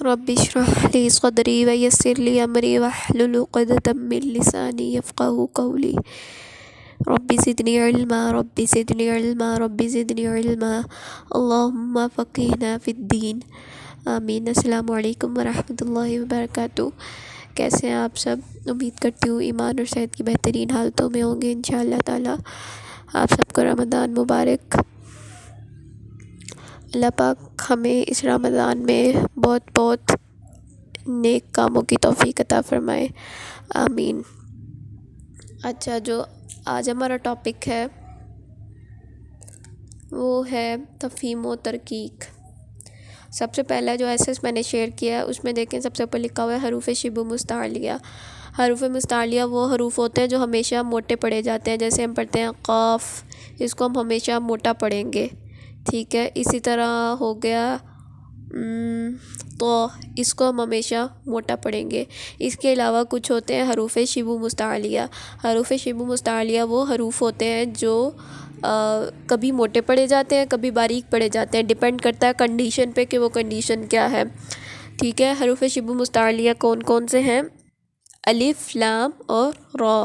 رب اشرح لي صدري ويسر لي أمري واحلل عقدة من لساني يفقهوا قولي رب زدني علما رب زدني علما رب زدني علما اللهم فقهنا في الدین آمین۔ السلام علیکم ورحمۃ اللہ وبرکاتہ۔ کیسے ہیں آپ سب؟ امید کرتی ہوں ایمان اور صحت کی بہترین حالتوں میں ہوں گے انشاءاللہ تعالی۔ آپ سب کو رمضان مبارک۔ اللہ پاک ہمیں اس رمضان میں بہت بہت نیک کاموں کی توفیق عطا فرمائے، آمین۔ اچھا، جو آج ہمارا ٹاپک ہے وہ ہے تفہیم و ترکیک۔ سب سے پہلا جو ایسے میں نے شیئر کیا ہے اس میں دیکھیں، سب سے اوپر لکھا ہوا ہے حروف شبہ مستعلیہ۔ حروف مستعلیہ وہ حروف ہوتے ہیں جو ہمیشہ موٹے پڑھے جاتے ہیں، جیسے ہم پڑھتے ہیں قاف، اس کو ہم ہمیشہ موٹا پڑھیں گے، ٹھیک ہے۔ اسی طرح ہو گیا تو، اس کو ہم ہمیشہ موٹا پڑھیں گے۔ اس کے علاوہ کچھ ہوتے ہیں حروف شبہ مستعلیہ۔ حروف شبہ مستعلیہ وہ حروف ہوتے ہیں جو کبھی موٹے پڑھے جاتے ہیں، کبھی باریک پڑھے جاتے ہیں، ڈیپینڈ کرتا ہے کنڈیشن پہ کہ وہ کنڈیشن کیا ہے، ٹھیک ہے۔ حروف شبہ مستعلیہ کون کون سے ہیں؟ الف، لام اور را،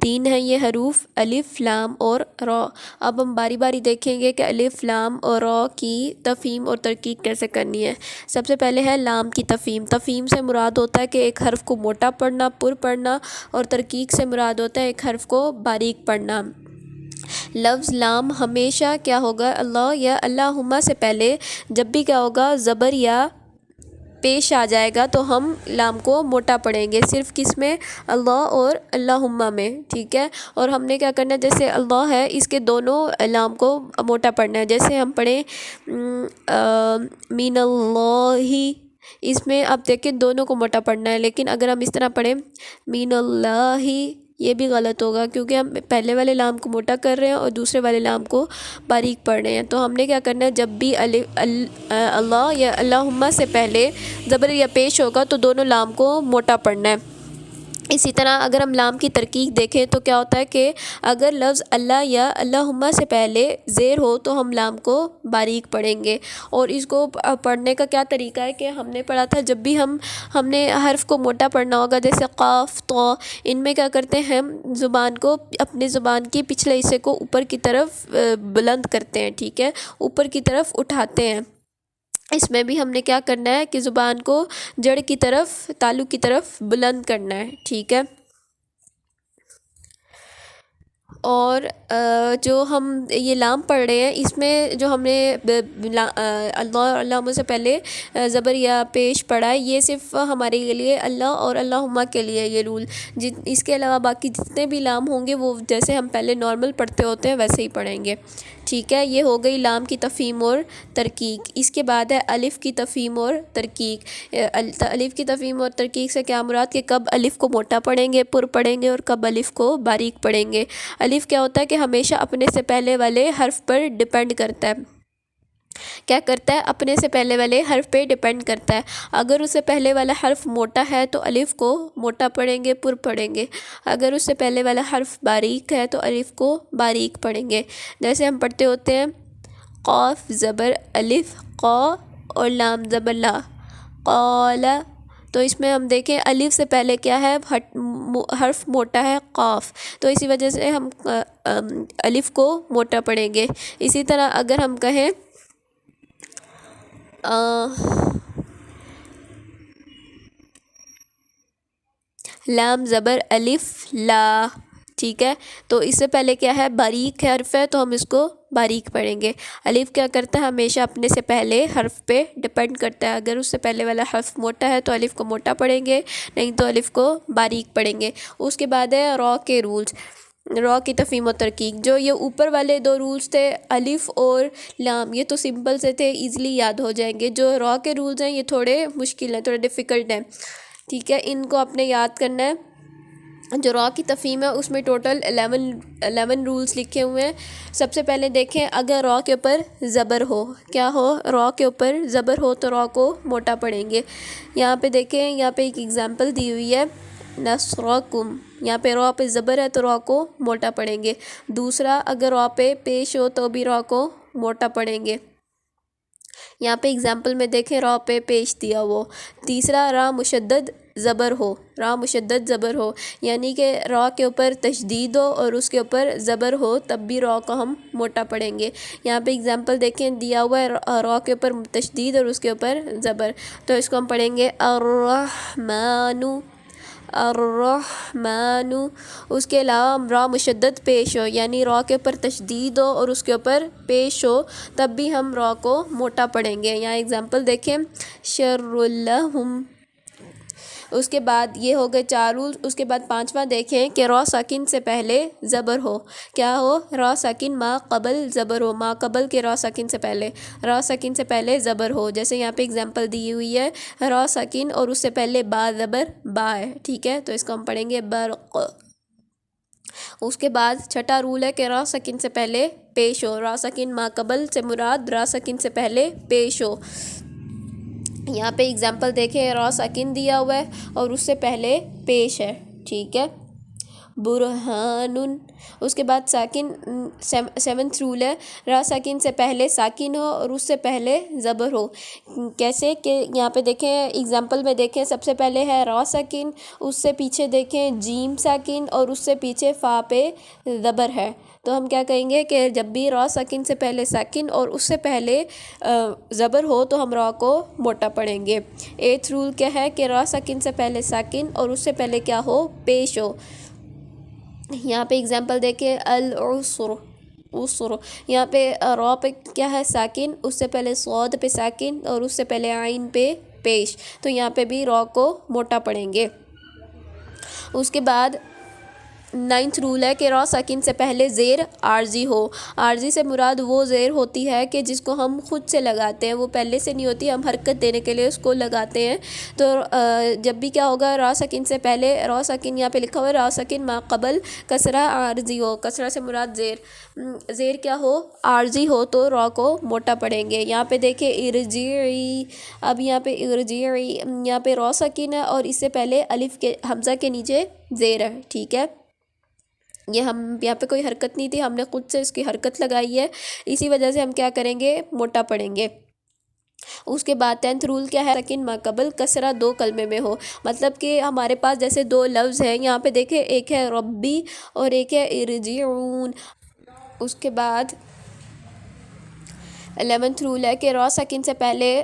تین ہیں یہ حروف، الف، لام اور را۔ اب ہم باری باری دیکھیں گے کہ الف، لام اور را کی تفہیم اور ترکیک کیسے کرنی ہے۔ سب سے پہلے ہے لام کی تفہیم۔ تفہیم سے مراد ہوتا ہے کہ ایک حرف کو موٹا پڑھنا، پر پڑھنا، اور ترکیک سے مراد ہوتا ہے ایک حرف کو باریک پڑھنا۔ لفظ لام ہمیشہ کیا ہوگا؟ اللہ یا اللہم سے پہلے جب بھی کیا ہوگا؟ زبر یا پیش آ جائے گا تو ہم لام کو موٹا پڑھیں گے، صرف کس میں؟ اللہ اور اللہم میں، ٹھیک ہے۔ اور ہم نے کیا کرنا ہے، جیسے اللہ ہے اس کے دونوں لام کو موٹا پڑھنا ہے، جیسے ہم پڑھیں من اللہ، اس میں آپ دیکھیں دونوں کو موٹا پڑھنا ہے، لیکن اگر ہم اس طرح پڑھیں من اللہ، یہ بھی غلط ہوگا کیونکہ ہم پہلے والے لام کو موٹا کر رہے ہیں اور دوسرے والے لام کو باریک پڑھ رہے ہیں۔ تو ہم نے کیا کرنا ہے، جب بھی اللہ یا اللہم سے پہلے زبر یا پیش ہوگا تو دونوں لام کو موٹا پڑھنا ہے۔ اسی طرح اگر ہم لام کی ترکیک دیکھیں تو کیا ہوتا ہے کہ اگر لفظ اللہ یا اللہم سے پہلے زیر ہو تو ہم لام کو باریک پڑھیں گے۔ اور اس کو پڑھنے کا کیا طریقہ ہے کہ ہم نے پڑھا تھا، جب بھی ہم نے حرف کو موٹا پڑھنا ہوگا، جیسے قاف، طا، ان میں کیا کرتے ہیں، ہم زبان کو، اپنے زبان کے پچھلے حصے کو اوپر کی طرف بلند کرتے ہیں، ٹھیک ہے، اوپر کی طرف اٹھاتے ہیں۔ اس میں بھی ہم نے کیا کرنا ہے کہ زبان کو جڑ کی طرف، تالو کی طرف بلند کرنا ہے، ٹھیک ہے۔ اور جو ہم یہ لام پڑھ رہے ہیں اس میں جو ہم نے اللہ اور اللہم سے پہلے زبر یا پیش پڑھا ہے، یہ صرف ہمارے لیے اللہ اور اللہم کے لیے یہ رول، اس کے علاوہ باقی جتنے بھی لام ہوں گے وہ جیسے ہم پہلے نارمل پڑھتے ہوتے ہیں ویسے ہی پڑھیں گے، ٹھیک ہے۔ یہ ہو گئی لام کی تفہیم اور ترکیک۔ اس کے بعد ہے الف کی تفہیم اور ترکیک۔ الف کی تفہیم اور ترکیک سے کیا مراد کہ کب الف کو موٹا پڑھیں گے، پر پڑھیں گے، اور کب الف کو باریک پڑھیں گے۔ الف کیا ہوتا ہے کہ ہمیشہ اپنے سے پہلے والے حرف پر ڈیپینڈ کرتا ہے، کیا کرتا ہے؟ اپنے سے پہلے والے حرف پہ ڈیپینڈ کرتا ہے۔ اگر اس سے پہلے والا حرف موٹا ہے تو الف کو موٹا پڑھیں گے، پر پڑھیں گے۔ اگر اس سے پہلے والا حرف باریک ہے تو الف کو باریک پڑھیں گے۔ جیسے ہم پڑھتے ہوتے ہیں قاف زبر الف قا اور لام زبر لا، قال، تو اس میں ہم دیکھیں الف سے پہلے کیا ہے، حرف موٹا ہے قاف، تو اسی وجہ سے ہم الف کو موٹا پڑھیں گے۔ اسی طرح اگر ہم کہیں لام زبر الف لا، ٹھیک ہے، تو اس سے پہلے کیا ہے، باریک حرف ہے تو ہم اس کو باریک پڑھیں گے۔ الف کیا کرتا ہے، ہمیشہ اپنے سے پہلے حرف پہ ڈیپینڈ کرتا ہے، اگر اس سے پہلے والا حرف موٹا ہے تو الف کو موٹا پڑھیں گے، نہیں تو الف کو باریک پڑھیں گے۔ اس کے بعد ہے را کے رولز، را کی تفہیم و ترکیک۔ جو یہ اوپر والے دو رولز تھے الف اور لام، یہ تو سمپل سے تھے، ایزلی یاد ہو جائیں گے۔ جو را کے رولز ہیں یہ تھوڑے مشکل ہیں، تھوڑے ڈیفیکلٹ ہیں، ٹھیک ہے، ان کو آپ نے یاد کرنا ہے۔ جو را کی تفہیم ہے اس میں ٹوٹل 11 رولز لکھے ہوئے ہیں۔ سب سے پہلے دیکھیں، اگر را کے اوپر زبر ہو، کیا ہو، را کے اوپر زبر ہو تو را کو موٹا پڑھیں گے۔ یہاں پہ دیکھیں، یہاں پہ ایک ایگزامپل دی ہوئی ہے نصرکم، یہاں پہ را پہ زبر ہے تو را کو موٹا پڑھیں گے۔ دوسرا، اگر را پہ پیش ہو تو بھی را کو موٹا پڑھیں گے۔ یہاں پہ اگزامپل میں دیکھیں را پہ پیش دیا وہ. تیسرا را مشدد زبر ہو، را مشدد زبر ہو یعنی کہ را کے اوپر تشدید ہو اور اس کے اوپر زبر ہو تب بھی را کو ہم موٹا پڑھیں گے. یہاں پہ اگزامپل دیکھیں دیا ہوا ہے را کے اوپر تشدید اور اس کے اوپر زبر، تو اس کو ہم پڑھیں گے الرحمن، الرحمن. اس کے علاوہ را مشدد پیش ہو یعنی را کے اوپر تشدید ہو اور اس کے اوپر پیش ہو تب بھی ہم را کو موٹا پڑھیں گے. یہاں اگزامپل دیکھیں شر لہم. اس کے بعد یہ ہو گئے 4 رول. اس کے بعد 5واں دیکھیں کہ را ساکن سے پہلے زبر ہو. کیا ہو؟ را ساکن ما قبل زبر ہو، ما قبل کے را ساکن سے پہلے، را ساکن سے پہلے زبر ہو. جیسے یہاں پہ اگزامپل دی ہوئی ہے را ساکن اور اس سے پہلے با زبر با ہے، ٹھیک ہے، تو اس کو ہم پڑھیں گے برق. اس کے بعد 6واں رول ہے کہ را ساکن سے پہلے پیش ہو. را ساکن ما قبل سے مراد را ساکن سے پہلے پیش ہو. یہاں پہ اگزامپل دیکھیں را ساکن دیا ہوا ہے اور اس سے پہلے پیش ہے، ٹھیک ہے، برہان. اس کے بعد ساکن 7واں رول ہے را ساکن سے پہلے ساکن ہو اور اس سے پہلے زبر ہو. کیسے کہ یہاں پہ دیکھیں اگزامپل میں دیکھیں سب سے پہلے ہے را ساکن، اس سے پیچھے دیکھیں جیم ساکن اور اس سے پیچھے فا پہ زبر ہے. تو ہم کیا کہیں گے کہ جب بھی را ساکن سے پہلے ساکن اور اس سے پہلے زبر ہو تو ہم را کو موٹا پڑھیں گے. 8واں رول کیا ہے کہ را ساکن سے پہلے ساکن اور اس سے پہلے کیا ہو؟ پیش ہو. یہاں پہ اگزامپل دیکھیں العسر، عسر. یہاں پہ را پہ کیا ہے؟ ساکن، اس سے پہلے صاد پہ ساکن اور اس سے پہلے عین پہ پیش، تو یہاں پہ بھی را کو موٹا پڑھیں گے. اس کے بعد 9واں رول ہے کہ را ساکن سے پہلے زیر عارضی ہو. عارضی سے مراد وہ زیر ہوتی ہے کہ جس کو ہم خود سے لگاتے ہیں، وہ پہلے سے نہیں ہوتی، ہم حرکت دینے کے لیے اس کو لگاتے ہیں. تو جب بھی کیا ہوگا را ساکن سے پہلے، را ساکن یہاں پہ لکھا ہوا ہے را ساکن ما قبل کسرہ عارضی ہو. کسرہ سے مراد زیر، زیر کیا ہو؟ عارضی ہو تو را کو موٹا پڑھیں گے. یہاں پہ دیکھیں ارجعی. اب یہاں پہ ارجعی، یہاں پہ را ساکن ہے اور اس سے پہلے الف کے حمزہ کے نیچے زیر ہے، ٹھیک ہے. یہ ہم یہاں پہ کوئی حرکت نہیں تھی، ہم نے خود سے اس کی حرکت لگائی ہے، اسی وجہ سے ہم کیا کریں گے؟ موٹا پڑھیں گے. اس کے بعد 10واں رول کیا ہے؟ ساکن ما قبل کسرہ 2 کلمے میں ہو. مطلب کہ ہمارے پاس جیسے 2 لفظ ہیں، یہاں پہ دیکھیں ایک ہے ربی اور ایک ہے ارجعون. اس کے بعد 11واں رول ہے کہ را ساکن سے پہلے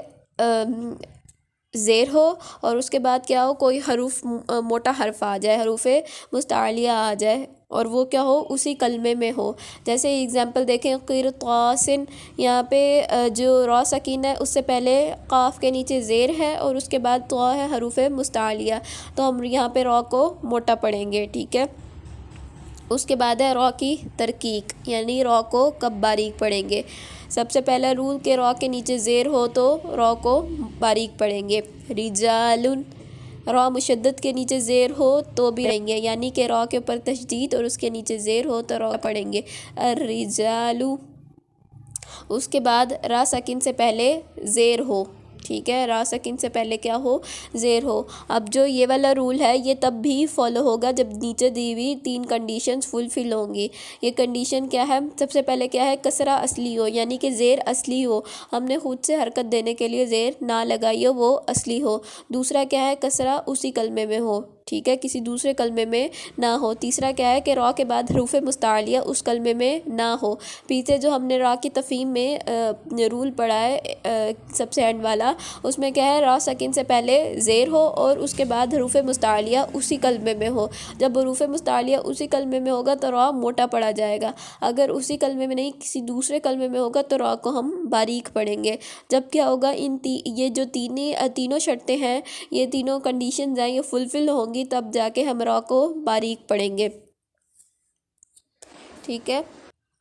زیر ہو اور اس کے بعد کیا ہو؟ کوئی حروف موٹا حرف آ جائے، حروف مستعلیہ آ جائے اور وہ کیا ہو؟ اسی کلمے میں ہو. جیسے ایگزامپل دیکھیں قرطاس. یہاں پہ جو را ساکن ہے اس سے پہلے قاف کے نیچے زیر ہے اور اس کے بعد طا ہے حروف مستعلیہ، تو ہم یہاں پہ را کو موٹا پڑھیں گے، ٹھیک ہے. اس کے بعد ہے را کی ترقیق یعنی را کو کب باریک پڑھیں گے. سب سے پہلا رول کہ را کے نیچے زیر ہو تو را کو باریک پڑھیں گے. رجال، را مشدد کے نیچے زیر ہو تو بھی پڑھیں گے، یعنی کہ را کے اوپر تشدید اور اس کے نیچے زیر ہو تو را پڑھیں گے الرجال. اس کے بعد را ساکن سے پہلے زیر ہو، ٹھیک ہے، را ساکن سے پہلے کیا ہو؟ زیر ہو. اب جو یہ والا رول ہے یہ تب بھی فالو ہوگا جب نیچے دی ہوئی 3 کنڈیشنز فلفل ہوں گی. یہ کنڈیشن کیا ہے؟ سب سے پہلے کیا ہے؟ کسرہ اصلی ہو یعنی کہ زیر اصلی ہو، ہم نے خود سے حرکت دینے کے لیے زیر نہ لگائی ہو، وہ اصلی ہو. دوسرا کیا ہے؟ کسرہ اسی کلمے میں ہو، ٹھیک ہے، کسی دوسرے کلمے میں نہ ہو. تیسرا کیا ہے کہ را کے بعد حروف مستعلیہ اس کلمے میں نہ ہو. پیچھے جو ہم نے را کی تفہیم میں رول پڑھا ہے سب سے اینڈ والا، اس میں کیا ہے؟ را ساکن سے پہلے زیر ہو اور اس کے بعد حروف مستعلیہ اسی کلمے میں ہو. جب حروف مستعلیہ اسی کلمے میں ہوگا تو را موٹا پڑھا جائے گا، اگر اسی کلمے میں نہیں کسی دوسرے کلمے میں ہوگا تو را کو ہم باریک پڑھیں گے. جب کیا ہوگا؟ یہ جو تینوں شرطیں ہیں، یہ تینوں کنڈیشنز ہیں، یہ فلفل ہوں گی تب جا کے ہم را کو باریک پڑھیں گے، ٹھیک ہے.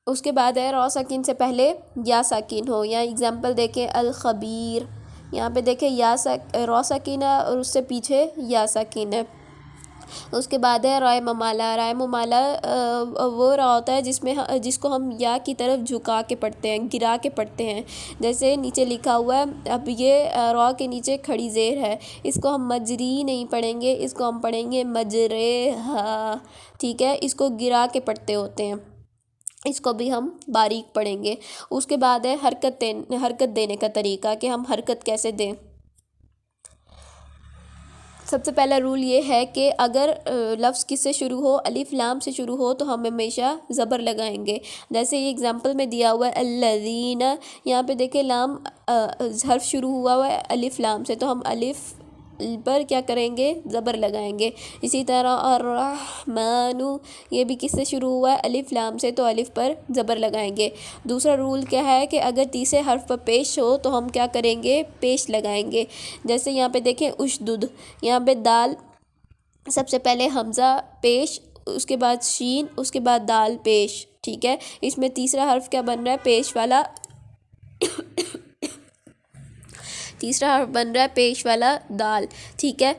اس کے بعد ہے را ساکن سے پہلے یا ساکن ہو. یہاں اگزامپل دیکھیں الخبیر. یہاں پہ دیکھیں را ساکن ہے اور اس سے پیچھے یا ساکن ہے. اس کے بعد ہے رائے ممالہ. رائے ممالہ وہ را ہوتا ہے جس کو ہم یا کی طرف جھکا کے پڑھتے ہیں، گرا کے پڑھتے ہیں. جیسے نیچے لکھا ہوا ہے، اب یہ را کے نیچے کھڑی زیر ہے، اس کو ہم مجری نہیں پڑھیں گے، اس کو ہم پڑھیں گے مجرے ہا، ٹھیک ہے، اس کو گرا کے پڑھتے ہوتے ہیں. اس کو بھی ہم باریک پڑھیں گے۔ اس کے بعد ہے حرکت دینے کا طریقہ کہ ہم حرکت کیسے دیں۔ سب سے پہلا رول یہ ہے کہ اگر لفظ کس سے شروع ہو، الف لام سے شروع ہو، تو ہم ہمیشہ زبر لگائیں گے۔ جیسے یہ اگزامپل میں دیا ہوا ہے الذین، یہاں پہ دیکھیں لام حرف شروع ہوا ہے الف لام سے، تو ہم الف پر کیا کریں گے؟ زبر لگائیں گے۔ اسی طرح الرحمن، یہ بھی کس سے شروع ہوا ہے؟ الف لام سے، تو الف پر زبر لگائیں گے۔ دوسرا رول کیا ہے کہ اگر تیسرے حرف پر پیش ہو تو ہم کیا کریں گے؟ پیش لگائیں گے۔ جیسے یہاں پہ دیکھیں اشدد، یہاں پہ دال سب سے پہلے حمزہ پیش، اس کے بعد شین، اس کے بعد دال پیش، ٹھیک ہے۔ اس میں تیسرا حرف کیا بن رہا ہے؟ پیش والا تیسرا حرف بن رہا ہے پیش والا دال، ٹھیک ہے۔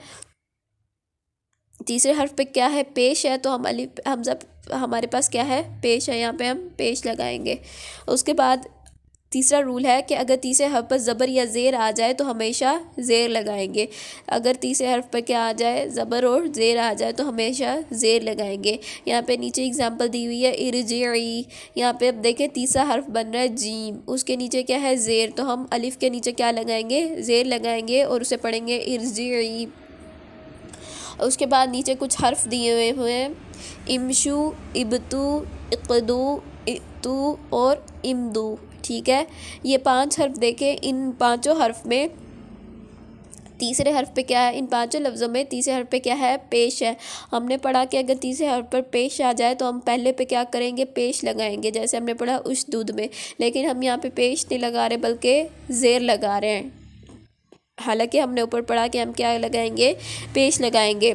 تیسرے حرف پہ کیا ہے؟ پیش ہے، تو ہم حمزہ ہمارے پاس کیا ہے؟ پیش ہے، یہاں پہ ہم پیش لگائیں گے۔ اس کے بعد تیسرا رول ہے کہ اگر تیسرے حرف پر زبر یا زیر آ جائے تو ہمیشہ زیر لگائیں گے۔ اگر تیسرے حرف پر کیا آ جائے؟ زبر اور زیر آ جائے تو ہمیشہ زیر لگائیں گے۔ یہاں پہ نیچے اگزامپل دی ہوئی ہے ارجعی، یہاں پہ اب دیکھیں تیسرا حرف بن رہا ہے جیم، اس کے نیچے کیا ہے؟ زیر، تو ہم الف کے نیچے کیا لگائیں گے؟ زیر لگائیں گے اور اسے پڑھیں گے ارجعی۔ اس کے بعد نیچے کچھ حرف دیے ہوئے ہیں، امشو، ابتو، اقدو، اتو اور امدو، ٹھیک ہے۔ یہ 5 حرف دیکھیں، ان پانچوں حرف میں تیسرے حرف پہ کیا ہے؟ ان پانچوں لفظوں میں تیسرے حرف پہ کیا ہے؟ پیش ہے۔ ہم نے پڑھا کہ اگر تیسرے حرف پر پیش آ جائے تو ہم پہلے پہ کیا کریں گے؟ پیش لگائیں گے، جیسے ہم نے پڑھا اشدود میں، لیکن ہم یہاں پہ پیش نہیں لگا رہے بلکہ زیر لگا رہے ہیں، حالانکہ ہم نے اوپر پڑھا کہ ہم کیا لگائیں گے؟ پیش لگائیں گے۔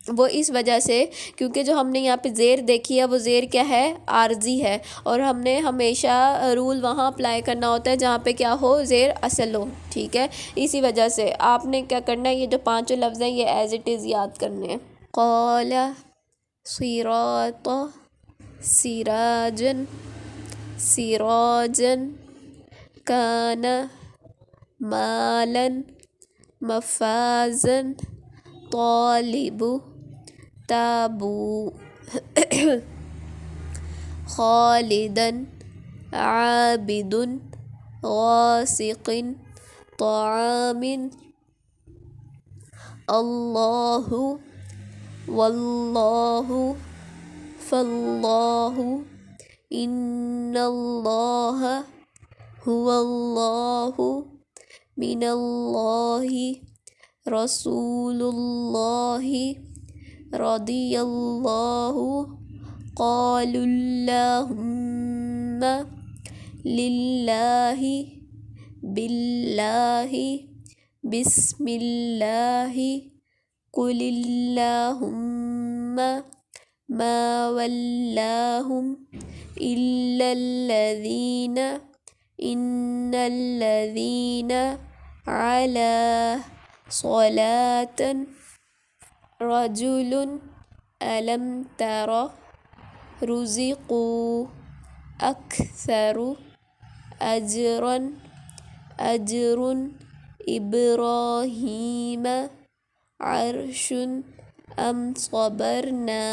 وہ اس وجہ سے کیونکہ جو ہم نے یہاں پہ زیر دیکھی ہے وہ زیر کیا ہے؟ عارضی ہے، اور ہم نے ہمیشہ رول وہاں اپلائی کرنا ہوتا ہے جہاں پہ کیا ہو؟ زیر اصل ہو، ٹھیک ہے۔ اسی وجہ سے آپ نے کیا کرنا ہے؟ یہ جو پانچوں لفظ ہیں یہ ایز اٹ از یاد کرنے ہیں۔ قال صراط، سراجن، سراجن، کان، مالن، مفازن، طالب، تابو، خالدن، عابد، غاسق، طعام، اللہ، واللہ، فاللہ، ان اللہ، هو اللہ، من اللہ، رسول اللہ، رضی اللہ، قال اللہم، للہ، باللہ، بسم اللہ، قل اللہم، ما ولاہم، الا الذین، ان الذین، علی صلاة، رجل، الم تر، رزقوا، اکثر، اجرا، اجر، ابراہیم، عرش، ام صبرنا،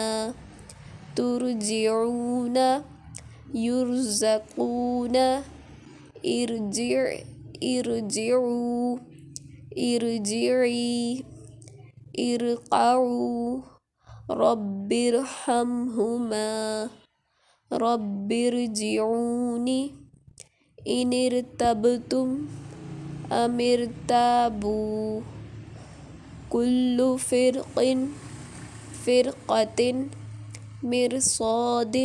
ترجعون، یرزقون، ارجع، ارجعوا، ارجعی، ارقعوا، رب ارحمہما، رب ارجعون، ان ارتبتم، ام ارتابوا، کل فرق، فرقۃ، مرصاد،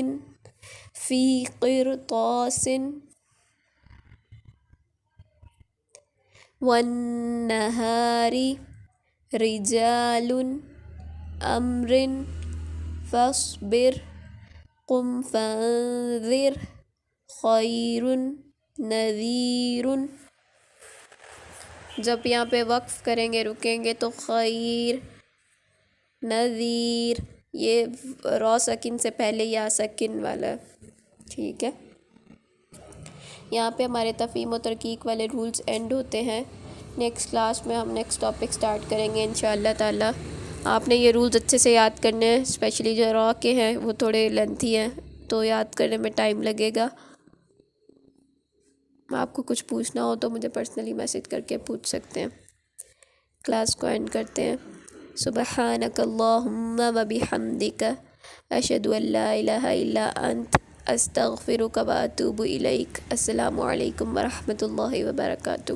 فی قرطاس، والنہار، رجال، امر، فاصبر، قم فانذر، خیر، نذیر۔ جب یہاں پہ وقف کریں گے، رکیں گے تو خیر، نذیر، یہ را سکن سے پہلے یا سکن والا، ٹھیک ہے۔ یہاں پہ ہمارے تفہیم و ترکیق والے رولز اینڈ ہوتے ہیں۔ نیکسٹ کلاس میں ہم نیکسٹ ٹاپک سٹارٹ کریں گے انشاءاللہ تعالی۔ آپ نے یہ رولز اچھے سے یاد کرنے ہیں، اسپیشلی جو را کے ہیں وہ تھوڑے لینتھی ہیں، تو یاد کرنے میں ٹائم لگے گا. آپ کو کچھ پوچھنا ہو تو مجھے پرسنلی میسج کر کے پوچھ سکتے ہیں. کلاس کو اینڈ کرتے ہیں. سبحانک اللہم و بحمدک اشہد ان لا الہ الا انت استغفرک و اتوب الیک. السلام علیکم ورحمۃ اللہ وبرکاتہ.